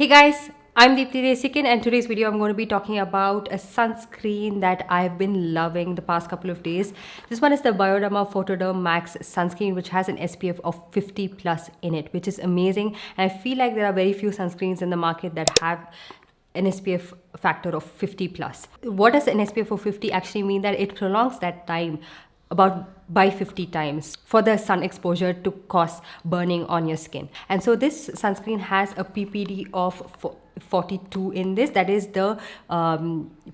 Hey guys, I'm Deepthi Desikan and today's video I'm going to be talking about a sunscreen that I've been loving the past couple of days. This one is the Bioderma Photoderm Max sunscreen, which has an SPF of 50 plus in it, which is amazing. And I feel like there are very few sunscreens in the market that have an SPF factor of 50 plus. What does an SPF of 50 actually mean? That it prolongs that time about by 50 times for the sun exposure to cause burning on your skin. And so this sunscreen has a ppd of 42 in this. That is the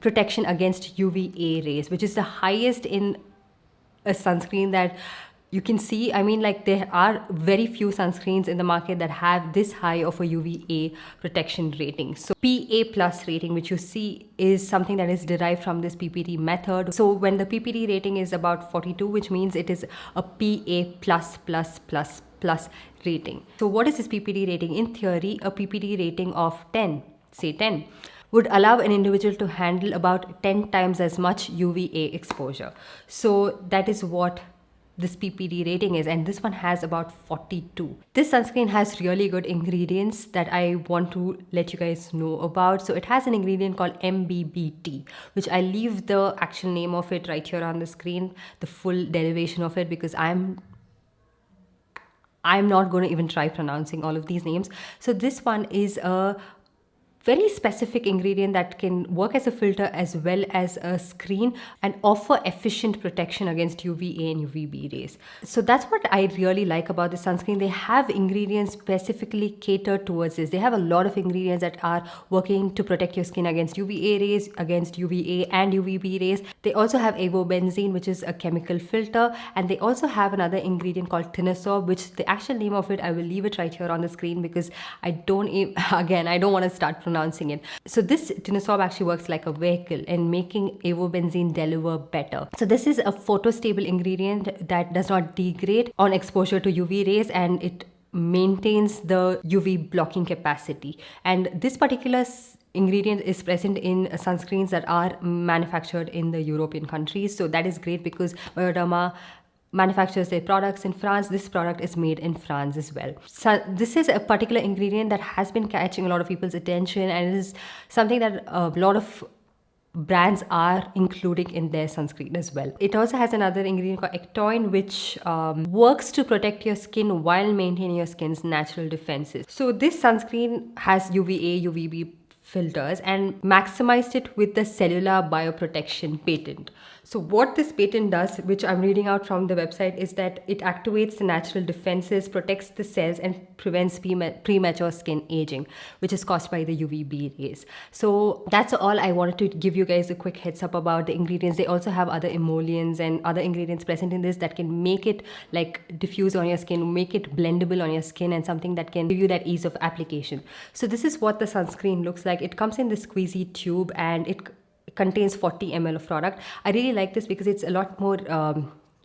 protection against uva rays, which is the highest in a sunscreen that you can see. I mean, like, there are very few sunscreens in the market that have this high of a UVA protection rating. So PA plus rating, which you see, is something that is derived from this PPD method. So when the PPD rating is about 42, which means it is a PA plus plus plus plus rating. So what is this PPD rating? In theory, a PPD rating of 10, say 10, would allow an individual to handle about 10 times as much UVA exposure. So that is what this PPD rating is, and this one has about 42. This sunscreen has really good ingredients that I want to let you guys know about. So it has an ingredient called MBBT, which I leave the actual name of it right here on the screen, the full derivation of it, because I'm not going to even try pronouncing all of these names. So this one is a very specific ingredient that can work as a filter as well as a screen and offer efficient protection against UVA and UVB rays. So that's what I really like about the sunscreen. They have ingredients specifically catered towards this. They have a lot of ingredients that are working to protect your skin against UVA rays, against UVA and UVB rays. They also have avobenzene, which is a chemical filter, and they also have another ingredient called tinosorb, which the actual name of it, I will leave it right here on the screen because I don't want to start pronouncing it. So this tinosorb actually works like a vehicle in making avobenzene deliver better. So this is a photostable ingredient that does not degrade on exposure to UV rays, and it maintains the UV blocking capacity. And this particular ingredient is present in sunscreens that are manufactured in the European countries. So that is great because Bioderma manufactures their products in France. This product is made in France as well. So this is a particular ingredient that has been catching a lot of people's attention, and it is something that a lot of brands are including in their sunscreen as well. It also has another ingredient called ectoin, which works to protect your skin while maintaining your skin's natural defenses. So this sunscreen has UVA, UVB filters and maximized it with the cellular bioprotection patent. So what this patent does, which I'm reading out from the website, is that it activates the natural defenses, protects the cells, and prevents premature skin aging, which is caused by the UVB rays. So that's all I wanted to give you guys a quick heads up about the ingredients. They also have other emollients and other ingredients present in this that can make it like diffuse on your skin, make it blendable on your skin, and something that can give you that ease of application. So this is what the sunscreen looks like. It comes in this squeezy tube and it contains 40 ml of product. I really like this because it's a lot more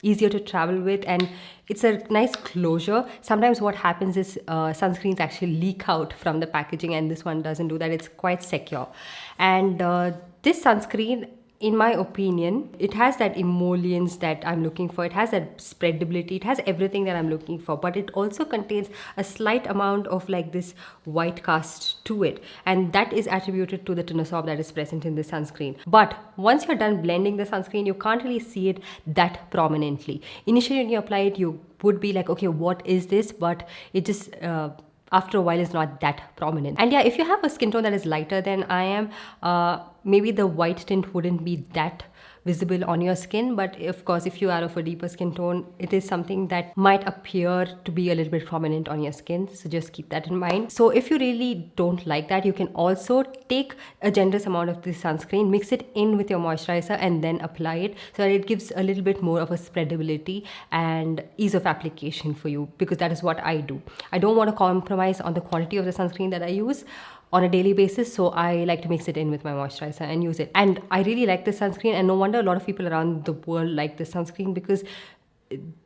easier to travel with, and it's a nice closure. Sometimes what happens is sunscreens actually leak out from the packaging, and this one doesn't do that. It's quite secure. And this sunscreen, in my opinion, it has that emollients that I'm looking for. It has that spreadability. It has everything that I'm looking for, but it also contains a slight amount of like this white cast to it, and that is attributed to the tinosorb that is present in the sunscreen. But once you're done blending the sunscreen, you can't really see it that prominently. Initially when you apply it, you would be like, okay, what is this? But it just after a while is not that prominent. And yeah, if you have a skin tone that is lighter than I am, maybe the white tint wouldn't be that visible on your skin, but of course if you are of a deeper skin tone, it is something that might appear to be a little bit prominent on your skin, so just keep that in mind. So if you really don't like that, you can also take a generous amount of this sunscreen, mix it in with your moisturizer, and then apply it, so that it gives a little bit more of a spreadability and ease of application for you, because that is what I do. I don't want to compromise on the quantity of the sunscreen that I use on a daily basis, so I like to mix it in with my moisturizer and use it. And I really like this sunscreen, and no wonder a lot of people around the world like this sunscreen, because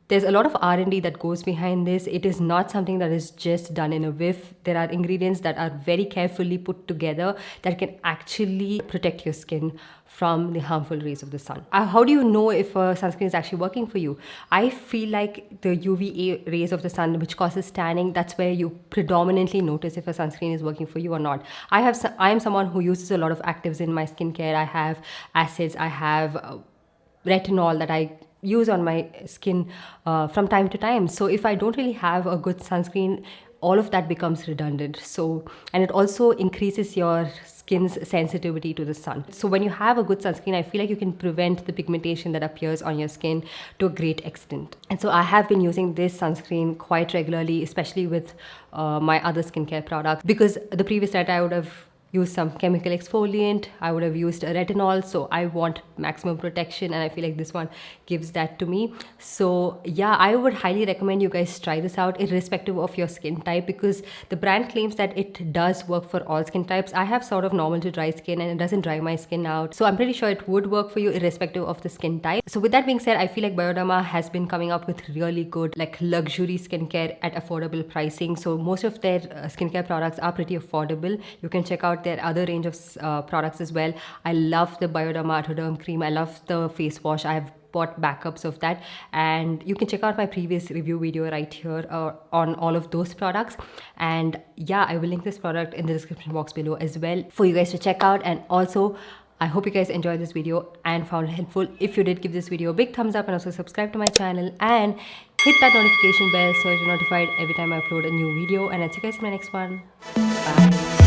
There's a lot of R&D that goes behind this. It is not something that is just done in a whiff. There are ingredients that are very carefully put together that can actually protect your skin from the harmful rays of the sun. How do you know if a sunscreen is actually working for you? I feel like the UVA rays of the sun, which causes tanning, that's where you predominantly notice if a sunscreen is working for you or not. I am someone who uses a lot of actives in my skincare. I have acids, I have retinol that I use on my skin from time to time. So if I don't really have a good sunscreen, all of that becomes redundant. And it also increases your skin's sensitivity to the sun. So when you have a good sunscreen, I feel like you can prevent the pigmentation that appears on your skin to a great extent. And so I have been using this sunscreen quite regularly, especially with my other skincare products, because the previous night I would have used some chemical exfoliant, I would have used a retinol, so I want maximum protection, and I feel like this one gives that to me. So yeah, I would highly recommend you guys try this out irrespective of your skin type, because the brand claims that it does work for all skin types. I have sort of normal to dry skin and it doesn't dry my skin out, so I'm pretty sure it would work for you irrespective of the skin type. So with that being said, I feel like Bioderma has been coming up with really good like luxury skincare at affordable pricing. So most of their skincare products are pretty affordable. You can check out their other range of products as well. I love the Bioderma Photoderm cream. I love the face wash. I have bought backups of that, and you can check out my previous review video right here on all of those products. And yeah, I will link this product in the description box below as well for you guys to check out. And also, I hope you guys enjoyed this video and found it helpful. If you did, give this video a big thumbs up and also subscribe to my channel and hit that notification bell so you're notified every time I upload a new video. And I'll see you guys in my next one. Bye.